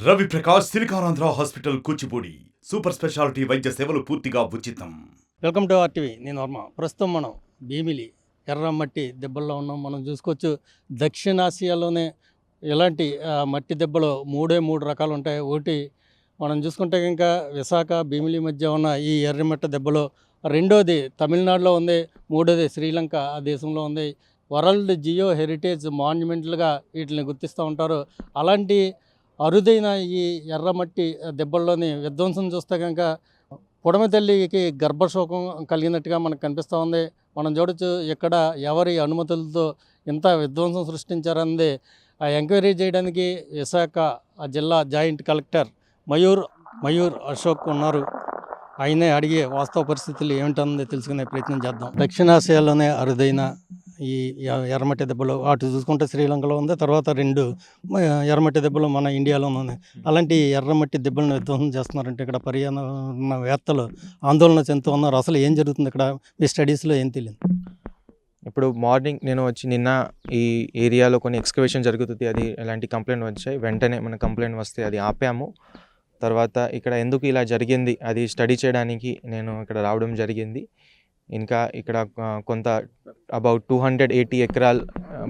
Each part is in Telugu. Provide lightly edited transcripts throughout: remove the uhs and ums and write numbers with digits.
Ravi Prakash Siliconandhra hospital Kuchipudi super speciality వైద్య సేవలు పూర్తిగా ఉచితం. Welcome to RTV. నేను వర్మ. ప్రస్తుతం మనం భీమిలి ఎర్రమట్టి దెబ్బల్లో ఉన్నాం. మనం చూసుకోవచ్చు దక్షిణాసియాలోనే ఇలాంటి మట్టి దెబ్బలు మూడు రకాలు ఉంటాయి. ఒకటి మనం చూసుకుంటే ఇంకా విశాఖ భీమిలి మధ్య ఉన్న ఈ ఎర్రమట్టి దెబ్బలు, రెండోది తమిళనాడులో ఉంది, మూడోది శ్రీలంక ఆ దేశంలో ఉంది. వరల్డ్ జియో హెరిటేజ్ మాన్యుమెంట్లుగా వీటిని గుర్తిస్తూ ఉంటారు. అలాంటి అరుదైన ఈ ఎర్రమట్టి దెబ్బల్లోని విధ్వంసం చూస్తే కనుక పుడమి తల్లికి గర్భశోకం కలిగినట్టుగా మనకు కనిపిస్తూ ఉంది. మనం చూడొచ్చు ఇక్కడ ఎవరి అనుమతులతో ఇంత విధ్వంసం సృష్టించారన్నది ఎంక్వైరీ చేయడానికి విశాఖ జిల్లా జాయింట్ కలెక్టర్ మయూర్ అశోక్ ఉన్నారు. ఆయనే అడిగే వాస్తవ పరిస్థితులు ఏమిటన్నది తెలుసుకునే ప్రయత్నం చేద్దాం. దక్షిణాసియాలోనే అరుదైన ఈ ఎర్రమట్టి దెబ్బలు అటు చూసుకుంటే శ్రీలంకలో ఉంది, తర్వాత రెండు ఎర్రమట్టి దెబ్బలు మన ఇండియాలోనే ఉన్నాయి. అలాంటి ఎర్రమట్టి దెబ్బలను విధ్వంసం చేస్తున్నారంటే ఇక్కడ పర్యావరణవేత్తలు ఆందోళన చెందుతూ ఉన్నారు. అసలు ఏం జరుగుతుంది ఇక్కడ, మీ స్టడీస్లో ఏం తెలియదు? ఇప్పుడు మార్నింగ్ నేను వచ్చి నిన్న ఈ ఏరియాలో కొన్ని ఎక్స్కవేషన్ జరుగుతుంది, అది ఎలాంటి కంప్లైంట్ వచ్చాయి. వెంటనే మన కంప్లైంట్ వస్తే అది ఆపాము. తర్వాత ఇక్కడ ఎందుకు ఇలా జరిగింది అది స్టడీ చేయడానికి నేను ఇక్కడ రావడం జరిగింది. ఇంకా ఇక్కడ కొంత అబౌట్ 280 ఎకరాల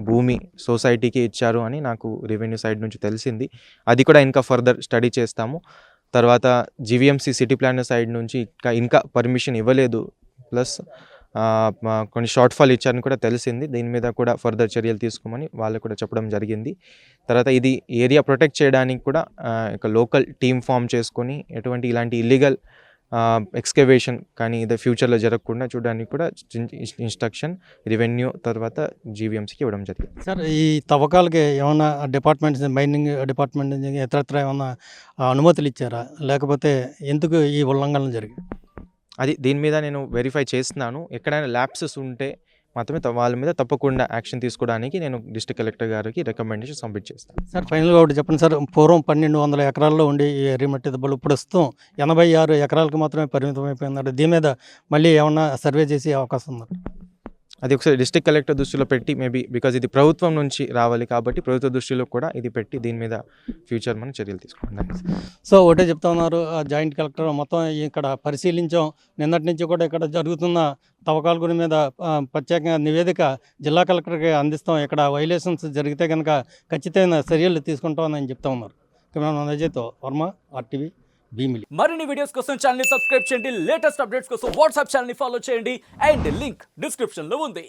భూమి సొసైటీకి ఇచ్చారు అని నాకు రెవెన్యూ సైడ్ నుంచి తెలిసింది. అది కూడా ఇంకా ఫర్దర్ స్టడీ చేస్తాము. తర్వాత జీవీఎంసీ సిటీ ప్లానర్ సైడ్ నుంచి ఇంకా పర్మిషన్ ఇవ్వలేదు, ప్లస్ కొన్ని షార్ట్ ఫాల్ ఇచ్చారని కూడా తెలిసింది. దీని మీద కూడా ఫర్దర్ చర్యలు తీసుకోమని వాళ్ళు కూడా చెప్పడం జరిగింది. తర్వాత ఇది ఏరియా ప్రొటెక్ట్ చేయడానికి కూడా ఒక లోకల్ టీమ్ ఫామ్ చేసుకొని ఎటువంటి ఇలాంటి ఇల్లీగల్ ఎక్స్కవేషన్ కానీ ఇది ఫ్యూచర్లో జరగకుండా చూడడానికి కూడా ఇన్స్ట్రక్షన్ రెవెన్యూ తర్వాత జీవీఎంసీకి ఇవ్వడం జరిగింది. సార్, ఈ తవ్వకాలకి ఏమన్నా డిపార్ట్మెంట్స్, మైనింగ్ డిపార్ట్మెంట్ ఇతరత్ర ఏమన్నా అనుమతులు ఇచ్చారా, లేకపోతే ఎందుకు ఈ ఉల్లంఘనలు జరిగాయి? అది దీని మీద నేను వెరిఫై చేస్తున్నాను. ఎక్కడైనా ల్యాప్సెస్ ఉంటే మాత్రమే వాళ్ళ మీద తప్పకుండా యాక్షన్ తీసుకోవడానికి నేను డిస్ట్రిక్ట్ కలెక్టర్ గారికి రికమెండేషన్ సబ్మిట్ చేస్తాను. సార్, ఫైనల్గా ఒకటి చెప్పండి సార్. పూర్వం 1200 ఎకరాల్లో ఉండి ఈ ఎర్రమట్టి దెబ్బలు ప్రస్తుతం 86 ఎకరాలకు మాత్రమే పరిమితం అయిపోయిందంటే దీని మీద మళ్ళీ ఏమన్నా సర్వే చేసే అవకాశం ఉందా? అది ఒకసారి డిస్ట్రిక్ట్ కలెక్టర్ దృష్టిలో పెట్టి మేబీ బికాజ్ ఇది ప్రభుత్వం నుంచి రావాలి కాబట్టి ప్రభుత్వ దృష్టిలో కూడా ఇది పెట్టి దీని మీద ఫ్యూచర్ మనం చర్యలు తీసుకుంటాం. సో ఒకటే చెప్తా ఉన్నారు జాయింట్ కలెక్టర్, మొత్తం ఇక్కడ పరిశీలించాం. నిన్నటి నుంచి కూడా ఇక్కడ జరుగుతున్న తవ్వకాల గురి మీద ప్రత్యేకంగా నివేదిక జిల్లా కలెక్టర్కి అందిస్తాం. ఇక్కడ వైలేషన్స్ జరిగితే కనుక ఖచ్చితమైన చర్యలు తీసుకుంటామని చెప్తా ఉన్నారు. కెమెరామెన్ అజయ్తో వర్మ, ఆర్టీవీ, భీమిలి. మరిన్ని వీడియోస్ కోసం ఛానల్ ని సబ్స్క్రైబ్ చేయండి. లేటెస్ట్ అప్డేట్స్ కోసం వాట్సాప్ ఛానల్ ని ఫాలో చేయండి. అండ్ లింక్ డిస్క్రిప్షన్ లో ఉంది.